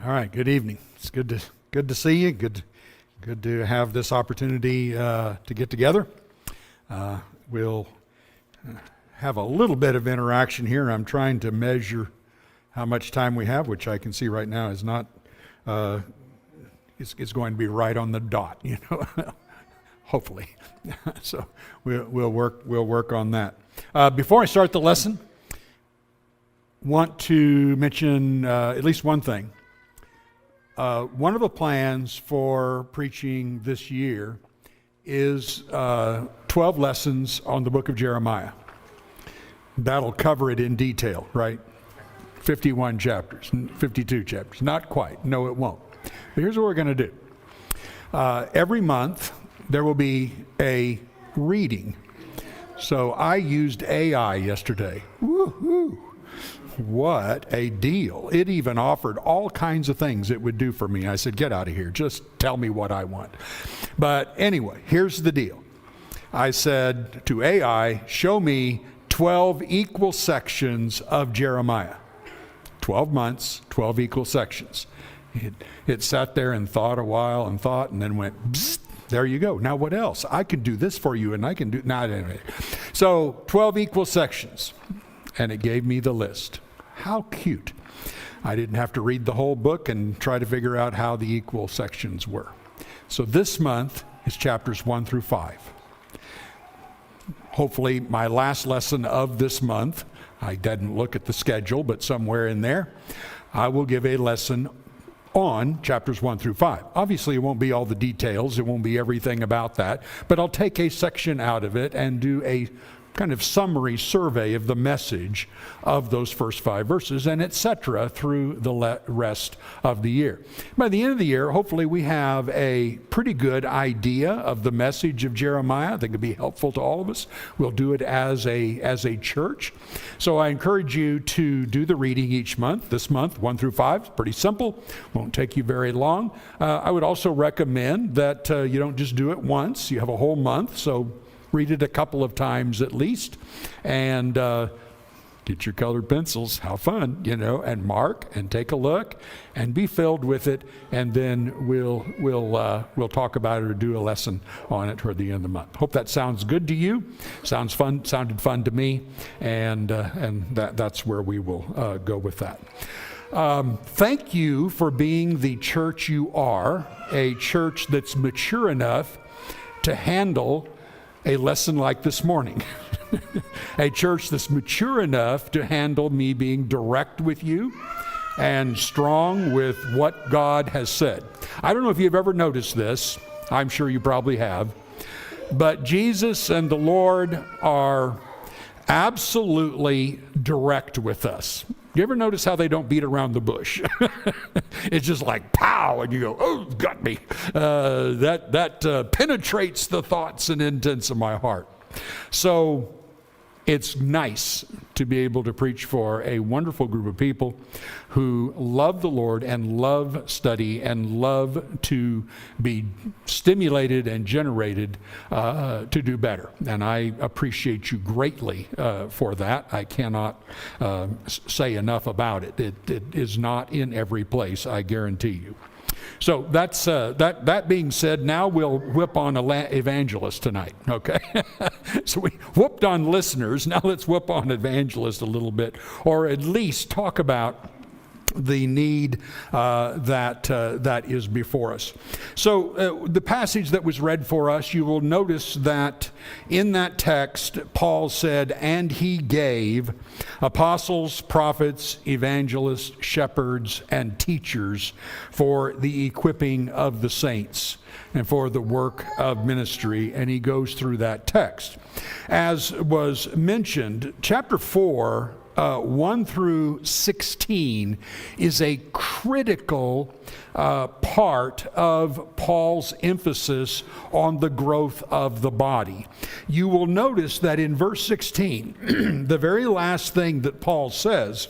All right, good evening. It's good to see you. Good to have this opportunity to get together. We'll have a little bit of interaction here. I'm trying to measure how much time we have, which I can see right now is not. It's going to be right on the dot, hopefully. So we'll work on that. Before I start the lesson, want to mention at least one thing. One of the plans for preaching this year is 12 lessons on the book of Jeremiah. That'll cover it in detail, right? 51 chapters, 52 chapters. Not quite. No, it won't. But here's what we're going to do. Every month, there will be a reading. So I used AI yesterday. Woo-hoo! What a deal. It even offered all kinds of things it would do for me. I said, get out of here. Just tell me what I want. But anyway, here's the deal. I said to AI, show me 12 equal sections of Jeremiah. 12 months, 12 equal sections. It sat there and thought a while and then went, bzzzt, there you go. Now what else? I can do this for you and I can do, not anyway. So 12 equal sections. And it gave me the list. How cute. I didn't have to read the whole book and try to figure out how the equal sections were. So this month is chapters 1 through 5. Hopefully my last lesson of this month, I didn't look at the schedule, but somewhere in there, I will give a lesson on chapters 1 through 5. Obviously, it won't be all the details. It won't be everything about that. But I'll take a section out of it and do a kind of summary survey of the message of those first 5 verses and etc. through the rest of the year. By the end of the year, hopefully we have a pretty good idea of the message of Jeremiah. I think it'll be helpful to all of us. We'll do it as a church. So I encourage you to do the reading each month. This month, 1 through 5, it's pretty simple. Won't take you very long. I would also recommend that you don't just do it once. You have a whole month, so read it a couple of times at least, and get your colored pencils, have fun, and mark and take a look and be filled with it, and then we'll talk about it or do a lesson on it toward the end of the month. Hope that sounds good to you. Sounded fun to me, and that's where we will go with that. Thank you for being the church you are, a church that's mature enough to handle a lesson like this morning. A church that's mature enough to handle me being direct with you and strong with what God has said. I don't know if you've ever noticed this. I'm sure you probably have. But Jesus and the Lord are absolutely direct with us. You ever notice how they don't beat around the bush? It's just like pow, and you go, oh, got me. That penetrates the thoughts and intents of my heart. So it's nice to be able to preach for a wonderful group of people who love the Lord and love study and love to be stimulated and generated to do better. And I appreciate you greatly for that. I cannot say enough about it. It is not in every place, I guarantee you. So that's that being said, now we'll whip on evangelists tonight, okay? So we whooped on listeners, now let's whip on evangelists a little bit, or at least talk about the need that is before us. So the passage that was read for us, you will notice that in that text, Paul said, and he gave apostles, prophets, evangelists, shepherds, and teachers for the equipping of the saints and for the work of ministry. And he goes through that text. As was mentioned, chapter 4, 1 through 16 is a critical part of Paul's emphasis on the growth of the body. You will notice that in verse 16, the very last thing that Paul says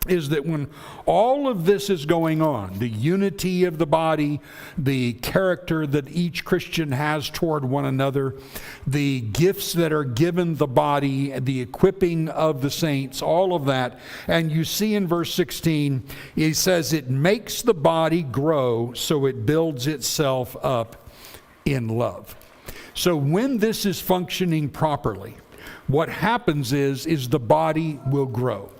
is that when all of this is going on, the unity of the body, the character that each Christian has toward one another, the gifts that are given the body, the equipping of the saints, all of that. And you see in verse 16, he says it makes the body grow so it builds itself up in love. So when this is functioning properly, what happens is the body will grow.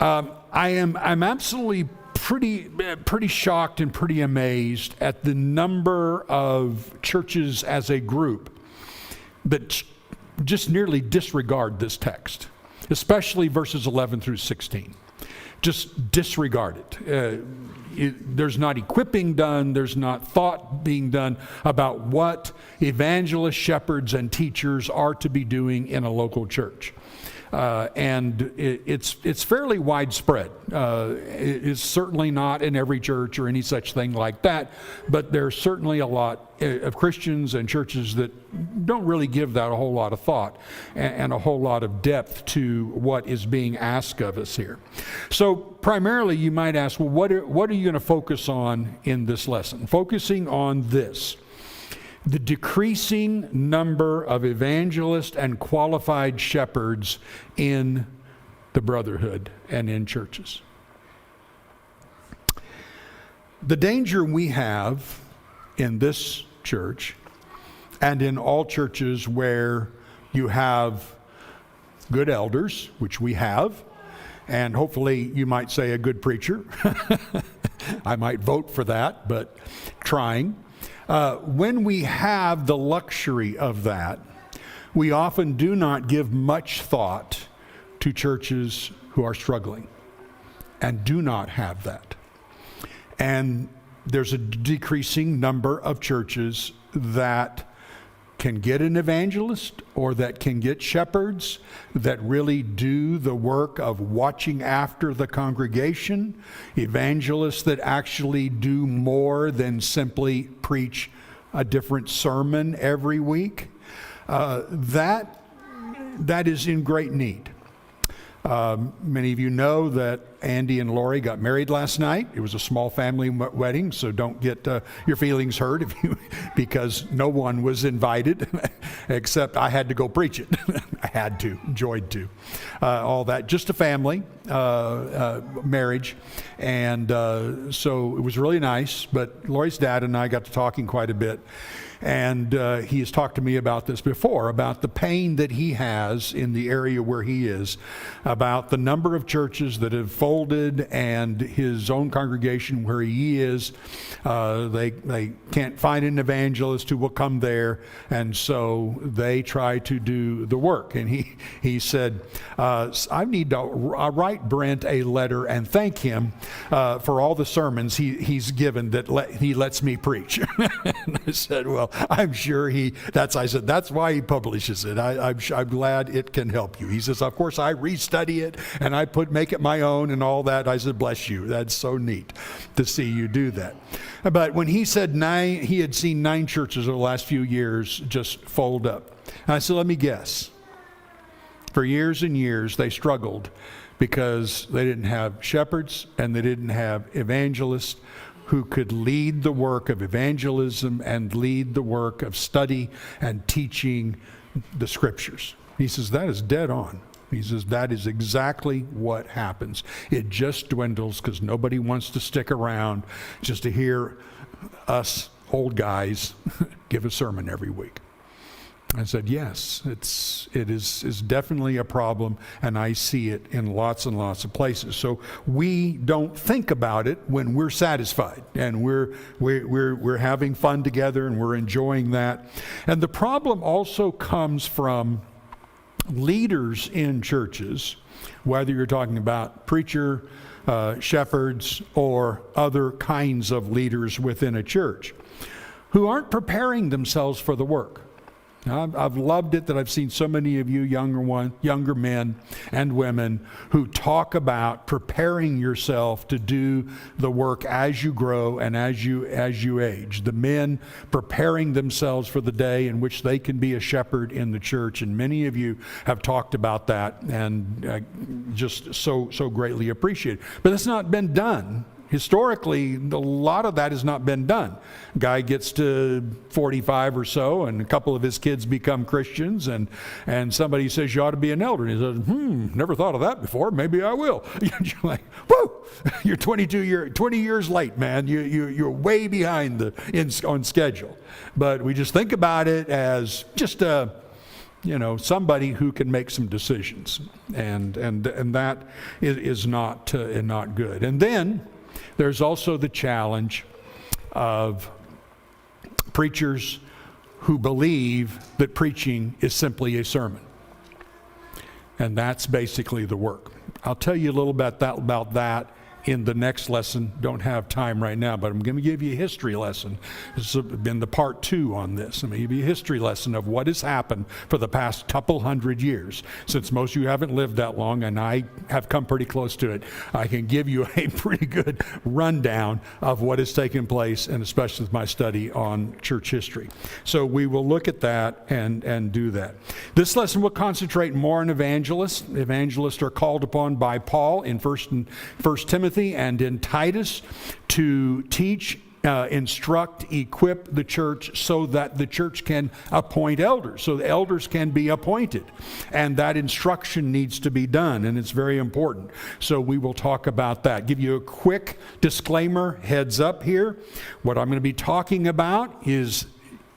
I'm absolutely pretty shocked and pretty amazed at the number of churches as a group that just nearly disregard this text, especially verses 11 through 16. Just disregard it. There's not equipping done. There's not thought being done about what evangelists, shepherds, and teachers are to be doing in a local church. And it's fairly widespread. It is certainly not in every church or any such thing like that, but there's certainly a lot of Christians and churches that don't really give that a whole lot of thought and a whole lot of depth to what is being asked of us here. So primarily you might ask, well, what are you going to focus on in this lesson? Focusing on this: the decreasing number of evangelists and qualified shepherds in the brotherhood and in churches. The danger we have in this church and in all churches where you have good elders, which we have, and hopefully you might say a good preacher. I might vote for that, but trying. When we have the luxury of that, we often do not give much thought to churches who are struggling and do not have that. And there's a decreasing number of churches that can get an evangelist or that can get shepherds that really do the work of watching after the congregation, evangelists that actually do more than simply preach a different sermon every week. That is in great need. Many of you know that Andy and Lori got married last night. It was a small family wedding, so don't get your feelings hurt because no one was invited, except I had to go preach it. I had to, enjoyed to. All that, just a family marriage, and so it was really nice. But Lori's dad and I got to talking quite a bit. And he has talked to me about this before, about the pain that he has in the area where he is, about the number of churches that have folded and his own congregation where he is. They can't find an evangelist who will come there, and so they try to do the work. And he said, I need to write Brent a letter and thank him for all the sermons he's given that he lets me preach. And I said, well, I'm sure I said, that's why he publishes it. I'm glad it can help you. He says, of course, I restudy it and I make it my own and all that. I said, bless you. That's so neat to see you do that. But when he said he had seen 9 churches over the last few years just fold up. And I said, let me guess. For years and years, they struggled because they didn't have shepherds and they didn't have evangelists who could lead the work of evangelism and lead the work of study and teaching the scriptures. He says, that is dead on. He says, that is exactly what happens. It just dwindles because nobody wants to stick around just to hear us old guys give a sermon every week. I said, yes, it is definitely a problem, and I see it in lots and lots of places. So we don't think about it when we're satisfied, and we're having fun together, and we're enjoying that. And the problem also comes from leaders in churches, whether you're talking about preacher, shepherds, or other kinds of leaders within a church, who aren't preparing themselves for the work. I've loved it that I've seen so many of you younger men and women who talk about preparing yourself to do the work as you grow and as you age. The men preparing themselves for the day in which they can be a shepherd in the church, and many of you have talked about that, and just so greatly appreciate it. But it's not been done. Historically, a lot of that has not been done. Guy gets to 45 or so, and a couple of his kids become Christians, and somebody says, you ought to be an elder. And he says, never thought of that before. Maybe I will. You're like, whoo! You're 20 years late, man. You're way behind on schedule. But we just think about it as just somebody who can make some decisions, and that is not good. And then there's also the challenge of preachers who believe that preaching is simply a sermon. And that's basically the work. I'll tell you a little bit about that in the next lesson. Don't have time right now, but I'm going to give you a history lesson. This has been the part 2 on this. I'm going to give you a history lesson of what has happened for the past couple hundred years. Since most of you haven't lived that long, and I have come pretty close to it, I can give you a pretty good rundown of what has taken place, and especially with my study on church history. So we will look at that and do that. This lesson will concentrate more on evangelists. Evangelists are called upon by Paul in 1 Timothy and in Titus to teach, instruct, equip the church so that the church can appoint elders, so the elders can be appointed. And that instruction needs to be done, and it's very important. So we will talk about that. Give you a quick disclaimer, heads up here. What I'm going to be talking about is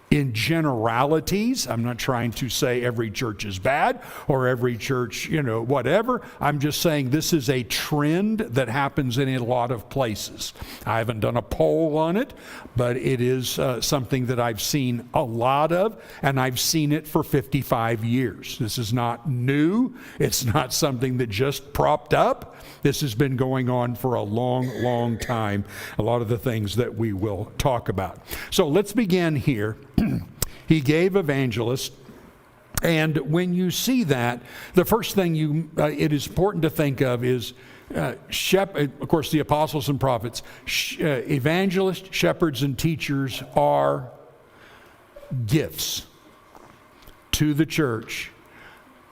in generalities. I'm not trying to say every church is bad or every church, whatever. I'm just saying this is a trend that happens in a lot of places. I haven't done a poll on it, but it is something that I've seen a lot of, and I've seen it for 55 years. This is not new. It's not something that just propped up. This has been going on for a long, long time. A lot of the things that we will talk about. So let's begin here. He gave evangelists, and when you see that, the first thing it is important to think of is, of course, the apostles and prophets. Evangelists, shepherds, and teachers are gifts to the church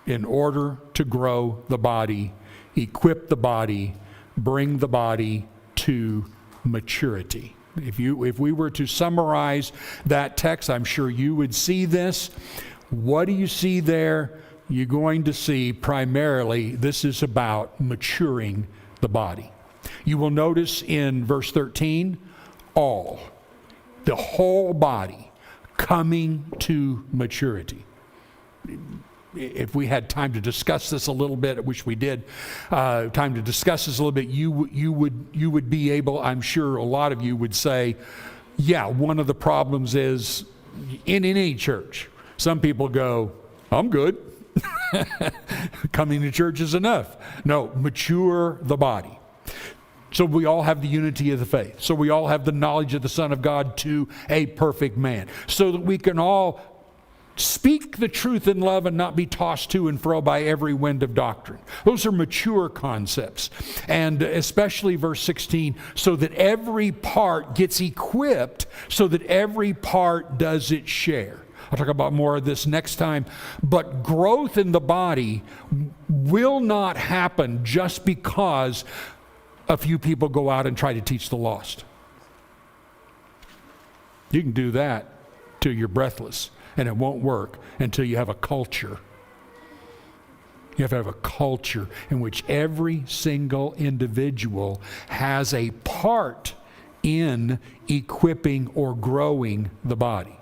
in order to grow the body, equip the body, bring the body to maturity. If we were to summarize that text, I'm sure you would see this. What do you see there? You're going to see primarily this is about maturing the body. You will notice in verse 13, the whole body coming to maturity. If we had time to discuss this a little bit, I wish we did, time to discuss this a little bit, you would be able, I'm sure a lot of you would say, yeah, one of the problems is in any church, some people go, I'm good. Coming to church is enough. No, mature the body. So we all have the unity of the faith. So we all have the knowledge of the Son of God to a perfect man. So that we can all speak the truth in love and not be tossed to and fro by every wind of doctrine. Those are mature concepts. And especially verse 16, so that every part gets equipped, so that every part does its share. I'll talk about more of this next time. But growth in the body will not happen just because a few people go out and try to teach the lost. You can do that till you're breathless. And it won't work until you have a culture. You have to have a culture in which every single individual has a part in equipping or growing the body.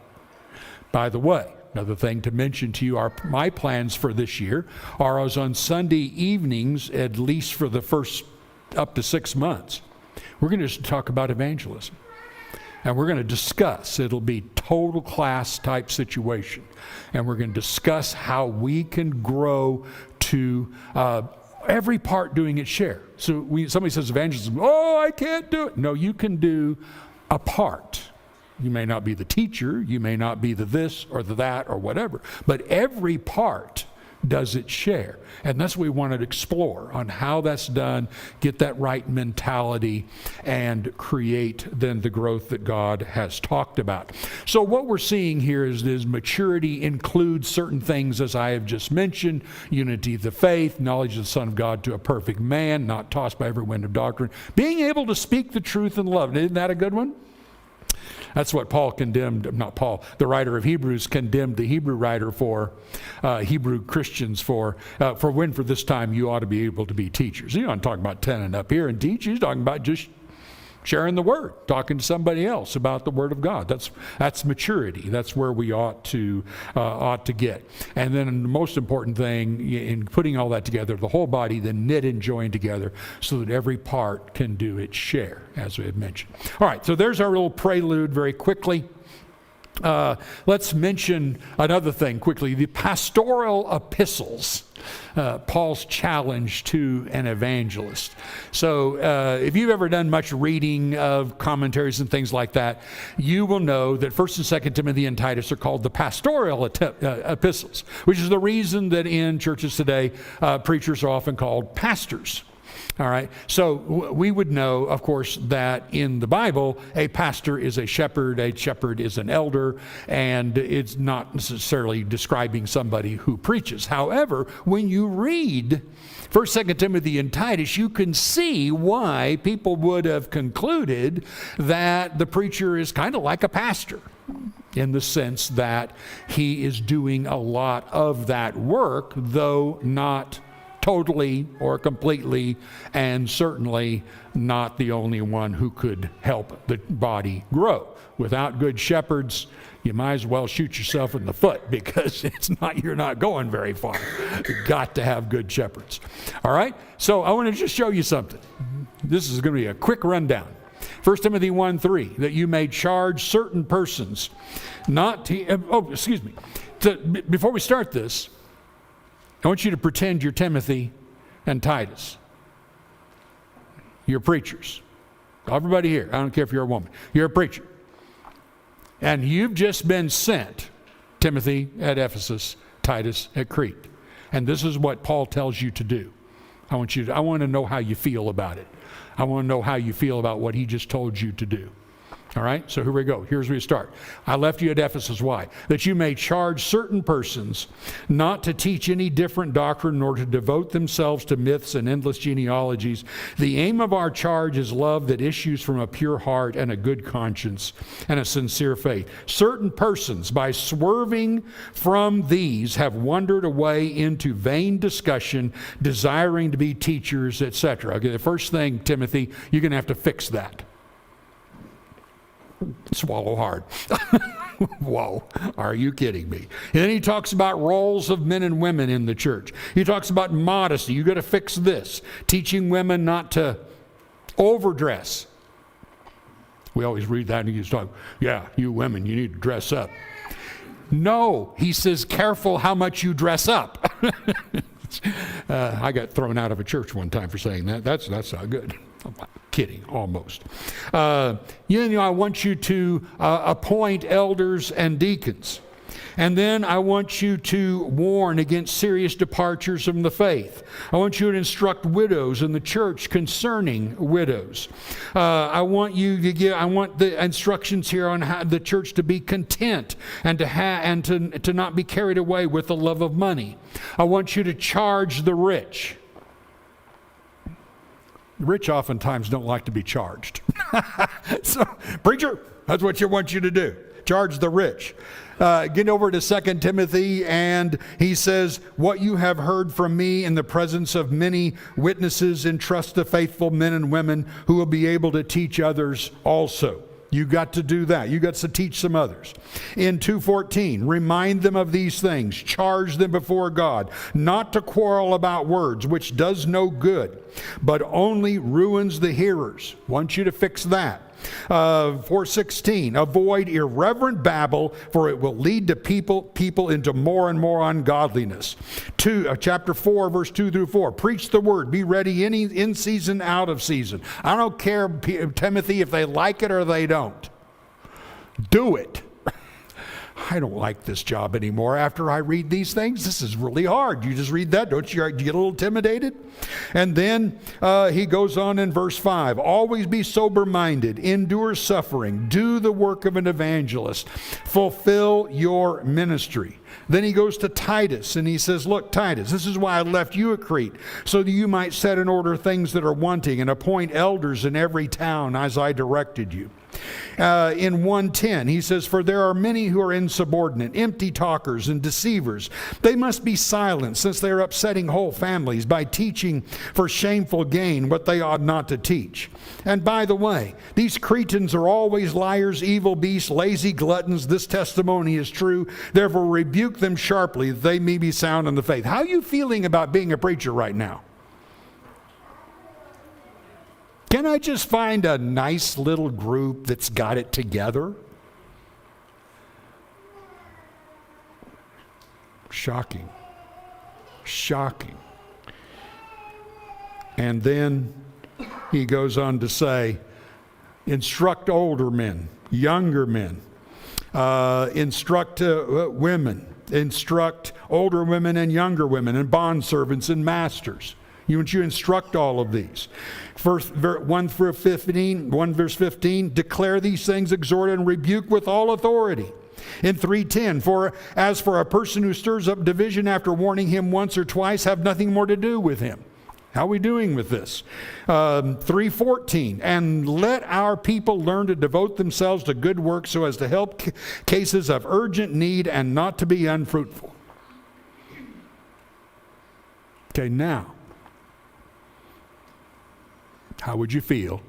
By the way, another thing to mention to you are my plans for this year are as on Sunday evenings, at least for the first up to 6 months, we're going to just talk about evangelism. And we're going to discuss, it'll be total class type situation. And we're going to discuss how we can grow to every part doing its share. So somebody says evangelism, I can't do it. No, you can do a part. You may not be the teacher, you may not be the this or the that or whatever, but every part does its share. And that's what we want to explore on how that's done, get that right mentality, and create then the growth that God has talked about. So what we're seeing here is maturity includes certain things, as I have just mentioned: unity of the faith, knowledge of the Son of God to a perfect man, not tossed by every wind of doctrine, being able to speak the truth in love. Isn't that a good one? That's what Paul condemned, not Paul, the writer of Hebrews condemned the Hebrew writer for, Hebrew Christians for when for this time you ought to be able to be teachers. He's not talking about standing up here and teach. He's talking about just sharing the word, talking to somebody else about the word of God. That's maturity. That's where we ought to get. And then the most important thing in putting all that together, the whole body then knit and joined together so that every part can do its share, as we had mentioned. All right, so there's our little prelude very quickly. Let's mention another thing quickly, the pastoral epistles. Paul's challenge to an evangelist. So if you've ever done much reading of commentaries and things like that, you will know that 1st and 2nd Timothy and Titus are called the pastoral epistles, which is the reason that in churches today, preachers are often called pastors. All right, so we would know, of course, that in the Bible, a pastor is a shepherd is an elder, and it's not necessarily describing somebody who preaches. However, when you read 1st, 2nd Timothy, and Titus, you can see why people would have concluded that the preacher is kind of like a pastor, in the sense that he is doing a lot of that work, though not totally or completely, and certainly not the only one who could help the body grow. Without good shepherds, you might as well shoot yourself in the foot, because you're not going very far. You've got to have good shepherds. All right, so I want to just show you something. This is going to be a quick rundown. 1 Timothy 1:3, that you may charge certain persons not to, before we start this, I want you to pretend you're Timothy and Titus. You're preachers. Everybody here, I don't care if you're a woman. You're a preacher. And you've just been sent, Timothy at Ephesus, Titus at Crete. And this is what Paul tells you to do. I want to know how you feel about it. I want to know how you feel about what he just told you to do. All right, so here we go. Here's where we start. I left you at Ephesus. Why? That you may charge certain persons not to teach any different doctrine, nor to devote themselves to myths and endless genealogies. The aim of our charge is love that issues from a pure heart and a good conscience and a sincere faith. Certain persons, by swerving from these, have wandered away into vain discussion, desiring to be teachers, etc. Okay, the first thing, Timothy, you're going to have to fix that. Swallow hard. Whoa, are you kidding me? And then he talks about roles of men and women in the church. He talks about modesty. You got to fix this. Teaching women not to overdress. We always read that and he's talking, yeah, you women, you need to dress up. No, he says, careful how much you dress up. I got thrown out of a church one time for saying that. That's not good. I'm kidding, almost. I want you to appoint elders and deacons. And then I want you to warn against serious departures from the faith. I want you to instruct widows in the church concerning widows. I want the instructions here on how the church to be content and to not be carried away with the love of money. I want you to charge the rich. The rich oftentimes don't like to be charged. So, preacher, that's what you want you to do. Charge the rich. Get over to 2 Timothy, and he says, what you have heard from me in the presence of many witnesses, entrust to faithful men and women who will be able to teach others also. You got to do that. You got to teach some others. In 2:14, remind them of these things. Charge them before God, not to quarrel about words, which does no good, but only ruins the hearers. Want you to fix that. 4:16, avoid irreverent babble, for it will lead to people into more and more ungodliness. Chapter 4, verse 2 through 4, preach the word, be ready in season, out of season. I don't care, Timothy, if they like it or they don't. Do it. I don't like this job anymore after I read these things. This is really hard. You just read that, don't you? Do you get a little intimidated? And then he goes on in verse 5. Always be sober-minded, endure suffering, do the work of an evangelist, fulfill your ministry. Then he goes to Titus and he says, look, Titus, this is why I left you at Crete, so that you might set in order things that are wanting and appoint elders in every town as I directed you. In 1:10, he says, for there are many who are insubordinate, empty talkers and deceivers. They must be silent, since they are upsetting whole families by teaching for shameful gain what they ought not to teach. And by the way, these Cretans are always liars, evil beasts, lazy gluttons. This testimony is true. Therefore rebuke them sharply, that they may be sound in the faith. How are you feeling about being a preacher right now? Can I just find a nice little group that's got it together? Shocking. Shocking. And then he goes on to say, instruct older men, younger men, instruct women, instruct older women and younger women, and bondservants and masters. You instruct all of these. First, 1 verse 15, declare these things, exhort and rebuke with all authority. In 3:10, for as for a person who stirs up division after warning him once or twice, have nothing more to do with him. How are we doing with this? 3:14, and let our people learn to devote themselves to good works so as to help cases of urgent need and not to be unfruitful. Okay, now, how would you feel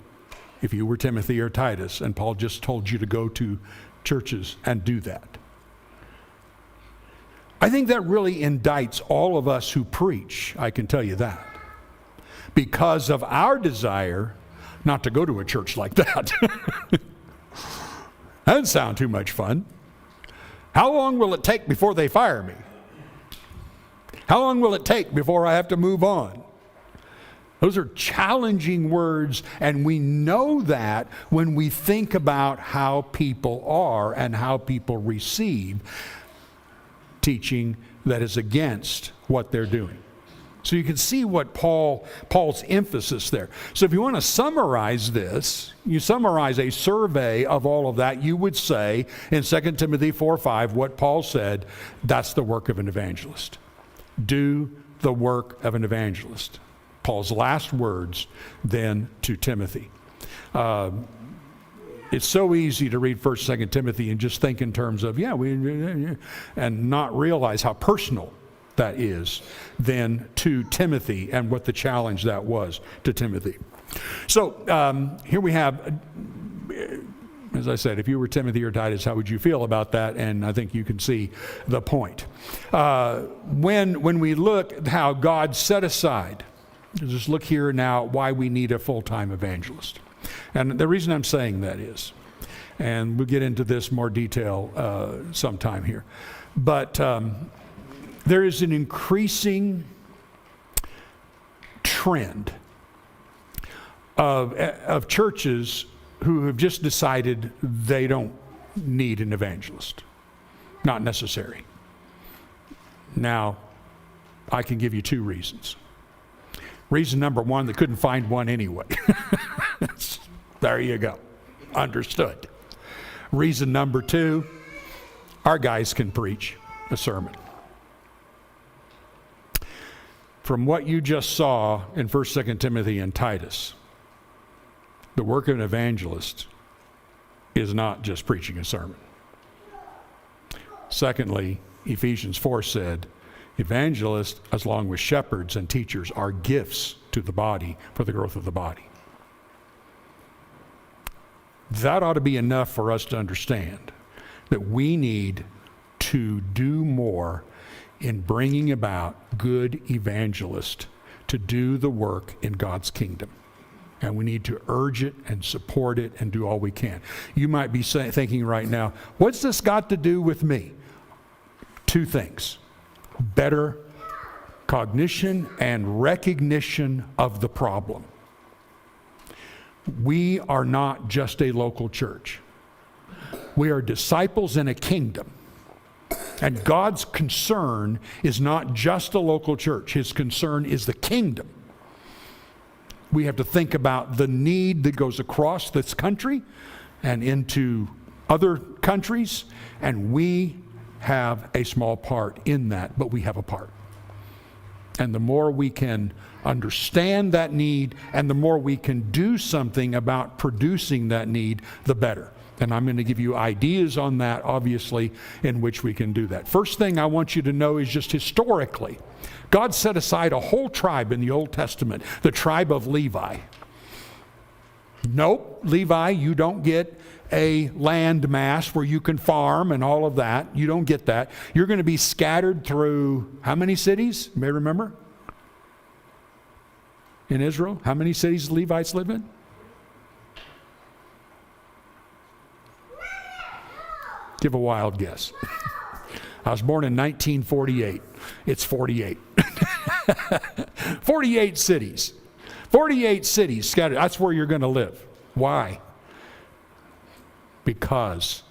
if you were Timothy or Titus and Paul just told you to go to churches and do that? I think that really indicts all of us who preach, I can tell you that, because of our desire not to go to a church like that. That doesn't sound too much fun. How long will it take before they fire me? How long will it take before I have to move on? Those are challenging words, and we know that when we think about how people are and how people receive teaching that is against what they're doing. So you can see what Paul's emphasis there. So if you want to summarize this, you summarize a survey of all of that, you would say in 2 Timothy 4:5, what Paul said, that's the work of an evangelist. Do the work of an evangelist. Paul's last words then to Timothy. It's so easy to read 1st, 2nd Timothy and just think in terms of, and not realize how personal that is then to Timothy and what the challenge that was to Timothy. So here we have, as I said, if you were Timothy or Titus, how would you feel about that? And I think you can see the point. When we look at how God set aside, just look here now why we need a full-time evangelist. And the reason I'm saying that is, and we'll get into this more detail sometime here, but there is an increasing trend of churches who have just decided they don't need an evangelist. Not necessary. Now, I can give you two reasons. Reason number one, they couldn't find one anyway. There you go. Understood. Reason number two, our guys can preach a sermon. From what you just saw in 1st, 2nd Timothy and Titus, the work of an evangelist is not just preaching a sermon. Secondly, Ephesians 4 said, evangelists, as long with shepherds and teachers, are gifts to the body for the growth of the body. That ought to be enough for us to understand that we need to do more in bringing about good evangelists to do the work in God's kingdom. And we need to urge it and support it and do all we can. You might be thinking right now, what's this got to do with me? Two things. Better cognition and recognition of the problem. We are not just a local church. We are disciples in a kingdom. And God's concern is not just a local church. His concern is the kingdom. We have to think about the need that goes across this country and into other countries, and we have a small part in that, but we have a part. And the more we can understand that need and the more we can do something about producing that need, the better. And I'm going to give you ideas on that, obviously, in which we can do that. First thing I want you to know is just historically, God set aside a whole tribe in the Old Testament, the tribe of Levi. Nope, Levi, you don't get a land mass where you can farm and all of that. You don't get that. You're going to be scattered through how many cities? You may remember? In Israel, how many cities the Levites live in? Give a wild guess. I was born in 1948. It's 48. 48 cities. 48 cities scattered. That's where you're going to live. Why? Because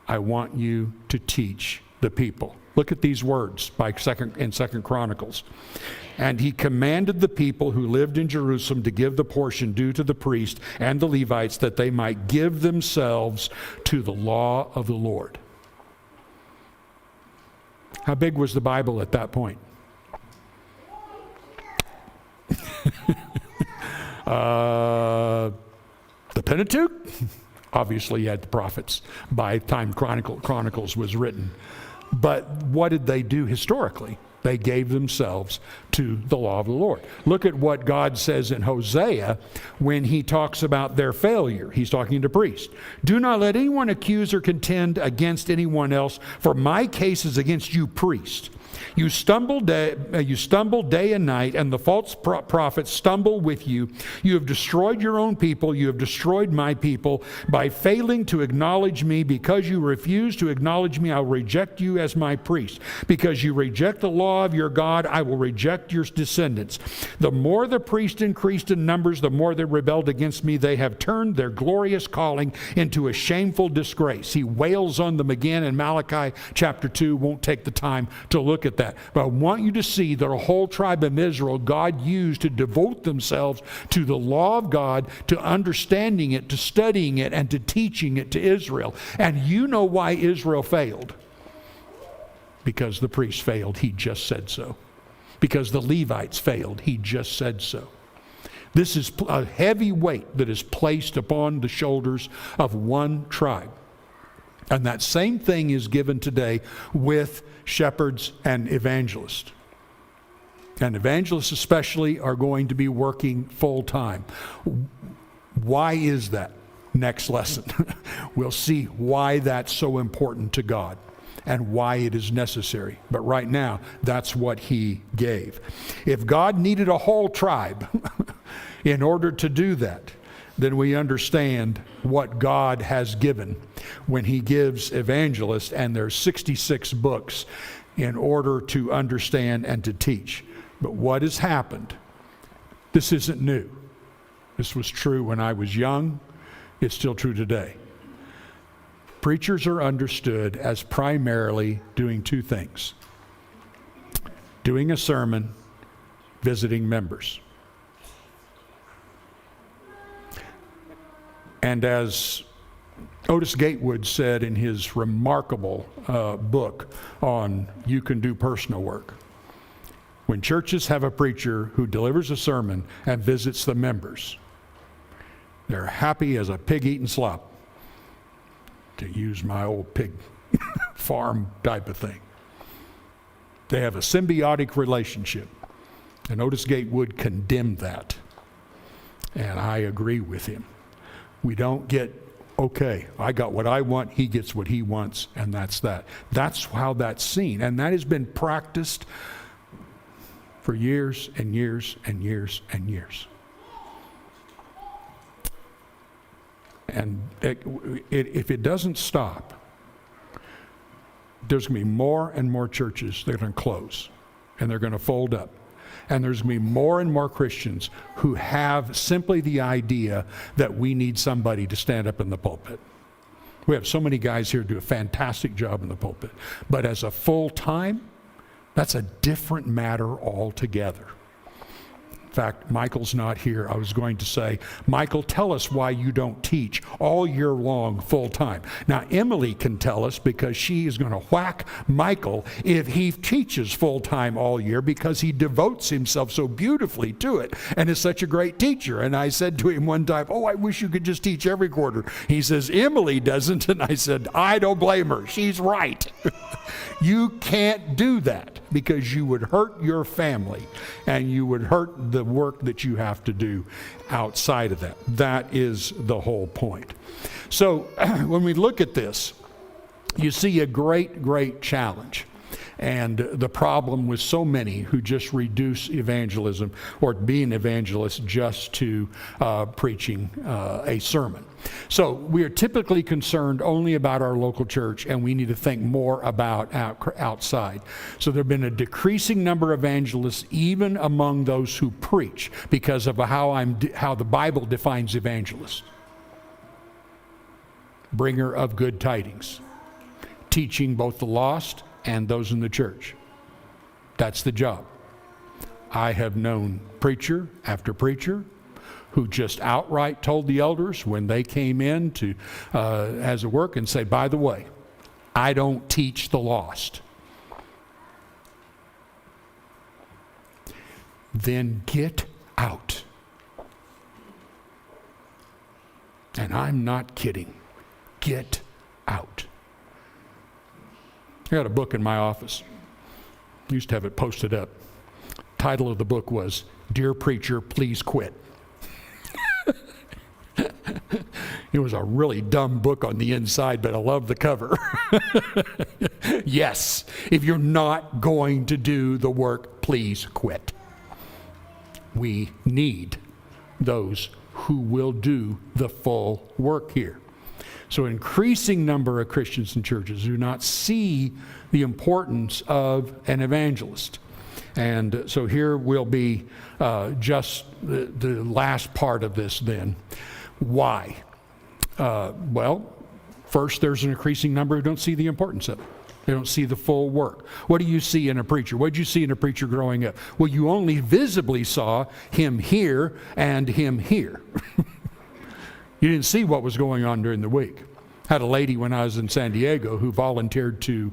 I want you to teach the people. Look at these words in 2 Chronicles. And he commanded the people who lived in Jerusalem to give the portion due to the priest and the Levites, that they might give themselves to the law of the Lord. How big was the Bible at that point? The Pentateuch? Obviously, you had the prophets by the time Chronicles was written. But what did they do historically? They gave themselves to the law of the Lord. Look at what God says in Hosea when he talks about their failure. He's talking to priests. Do not let anyone accuse or contend against anyone else, for my case is against you, priest. You stumble day and night, and the false prophets stumble with you. You have destroyed your own people. You have destroyed my people by failing to acknowledge me. Because you refuse to acknowledge me, I will reject you as my priest. Because you reject the law of your God, I will reject your descendants. The more the priests increased in numbers, the more they rebelled against me. They have turned their glorious calling into a shameful disgrace. He wails on them again in Malachi chapter 2. Won't take the time to look at that. But I want you to see that a whole tribe of Israel God used to devote themselves to the law of God, to understanding it, to studying it, and to teaching it to Israel. And you know why Israel failed? Because the priests failed. He just said so. Because the Levites failed. He just said so. This is a heavy weight that is placed upon the shoulders of one tribe. And that same thing is given today with shepherds and evangelists. And evangelists especially are going to be working full time. Why is that? Next lesson. We'll see why that's so important to God and why it is necessary. But right now, that's what he gave. If God needed a whole tribe in order to do that, then we understand what God has given when he gives evangelists, and there's 66 books in order to understand and to teach. But what has happened? This isn't new. This was true when I was young. It's still true today. Preachers are understood as primarily doing two things: doing a sermon, visiting members. And as Otis Gatewood said in his remarkable book on You Can Do Personal Work, when churches have a preacher who delivers a sermon and visits the members, they're happy as a pig eating slop, to use my old pig farm type of thing. They have a symbiotic relationship. And Otis Gatewood condemned that. And I agree with him. We don't get, okay, I got what I want, he gets what he wants, and that's that. That's how that's seen. And that has been practiced for years and years and years and years. And if it doesn't stop, there's going to be more and more churches that are going to close, and they're going to fold up. And there's going to be more and more Christians who have simply the idea that we need somebody to stand up in the pulpit. We have so many guys here who do a fantastic job in the pulpit. But as a full-time, that's a different matter altogether. In fact, Michael's not here. I was going to say, Michael, tell us why you don't teach all year long full time. Now, Emily can tell us because she is going to whack Michael if he teaches full time all year because he devotes himself so beautifully to it and is such a great teacher. And I said to him one time, I wish you could just teach every quarter. He says, Emily doesn't. And I said, I don't blame her. She's right. You can't do that because you would hurt your family and you would hurt the work that you have to do outside of that. That is the whole point. So when we look at this, you see a great challenge. And the problem with so many who just reduce evangelism or being evangelists just to preaching a sermon. So we are typically concerned only about our local church, and we need to think more about outside. So there have been a decreasing number of evangelists even among those who preach because of how the Bible defines evangelist. Bringer of good tidings, teaching both the lost and those in the church. That's the job. I have known preacher after preacher who just outright told the elders when they came in to as a work and say, by the way, I don't teach the lost. Then get out. And I'm not kidding. Get out. I got a book in my office. I used to have it posted up. Title of the book was, Dear Preacher, Please Quit. It was a really dumb book on the inside, but I love the cover. Yes, if you're not going to do the work, please quit. We need those who will do the full work here. So increasing number of Christians and churches do not see the importance of an evangelist. And so here will be just the last part of this then. Why? Well, first there's an increasing number who don't see the importance of it. They don't see the full work. What do you see in a preacher? What did you see in a preacher growing up? Well, you only visibly saw him here and him here. You didn't see what was going on during the week. I had a lady when I was in San Diego who volunteered to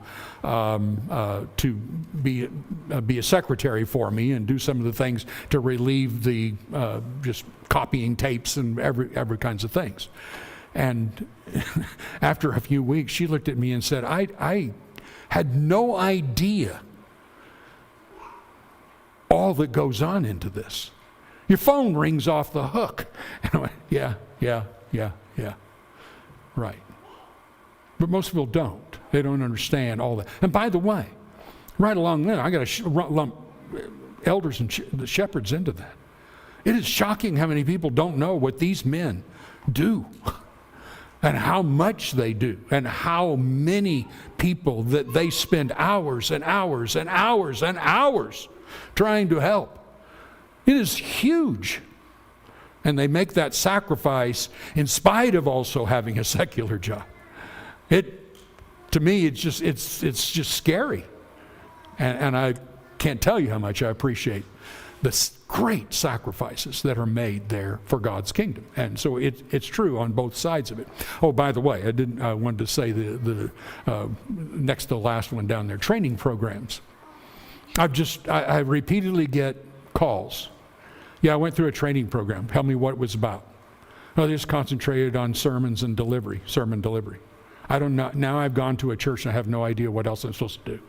be a secretary for me and do some of the things to relieve the just copying tapes and every kinds of things. And after a few weeks, she looked at me and said, I had no idea all that goes on into this. Your phone rings off the hook. And I went, yeah. Right. But most people don't. They don't understand all that. And by the way, right along there, I got to lump elders and the shepherds into that. It is shocking how many people don't know what these men do and how much they do and how many people that they spend hours and hours and hours and hours trying to help. It is huge. And they make that sacrifice in spite of also having a secular job. To me, it's just scary. And I can't tell you how much I appreciate the great sacrifices that are made there for God's kingdom. And so it's true on both sides of it. Oh, by the way, I wanted to say the next to the last one down there, training programs. I repeatedly get calls. Yeah, I went through a training program. Tell me what it was about. Oh, they just concentrated on sermons and sermon delivery. I don't know. Now I've gone to a church and I have no idea what else I'm supposed to do.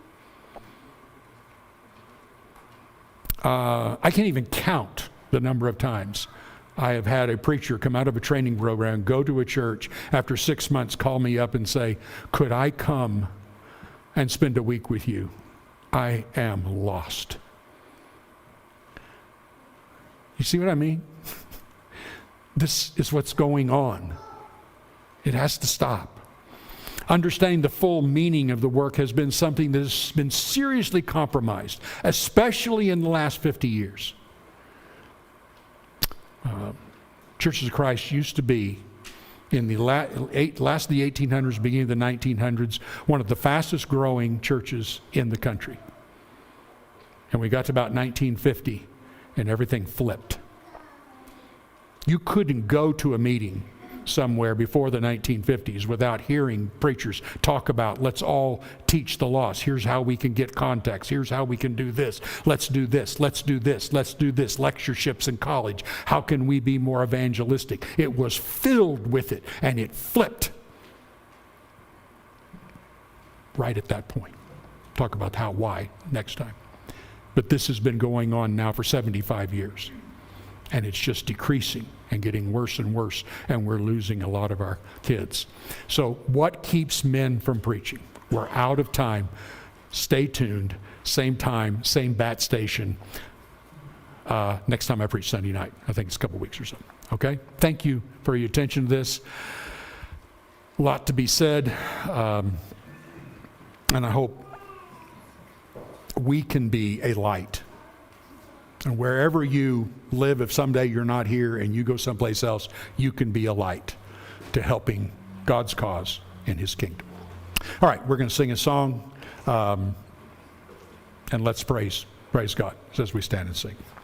I can't even count the number of times I have had a preacher come out of a training program, go to a church, after 6 months call me up and say, could I come and spend a week with you? I am lost. You see what I mean? This is what's going on. It has to stop. Understanding the full meaning of the work has been something that has been seriously compromised, especially in the last 50 years. Churches of Christ used to be in the last of the 1800s, beginning of the 1900s, one of the fastest growing churches in the country. And we got to about 1950, and everything flipped. You couldn't go to a meeting somewhere before the 1950s without hearing preachers talk about, let's all teach the lost. Here's how we can get contacts. Here's how we can do this. Let's do this. Let's do this. Let's do this. Lectureships in college. How can we be more evangelistic? It was filled with it, and it flipped right at that point. Talk about why next time. But this has been going on now for 75 years. And it's just decreasing and getting worse and worse, and we're losing a lot of our kids. So what keeps men from preaching? We're out of time. Stay tuned. Same time, same bat station. Next time I preach Sunday night. I think it's a couple weeks or so. Okay? Thank you for your attention to this. A lot to be said. And I hope we can be a light. And wherever you live, if someday you're not here and you go someplace else, you can be a light to helping God's cause in His kingdom. All right, we're going to sing a song, and let's praise God as we stand and sing.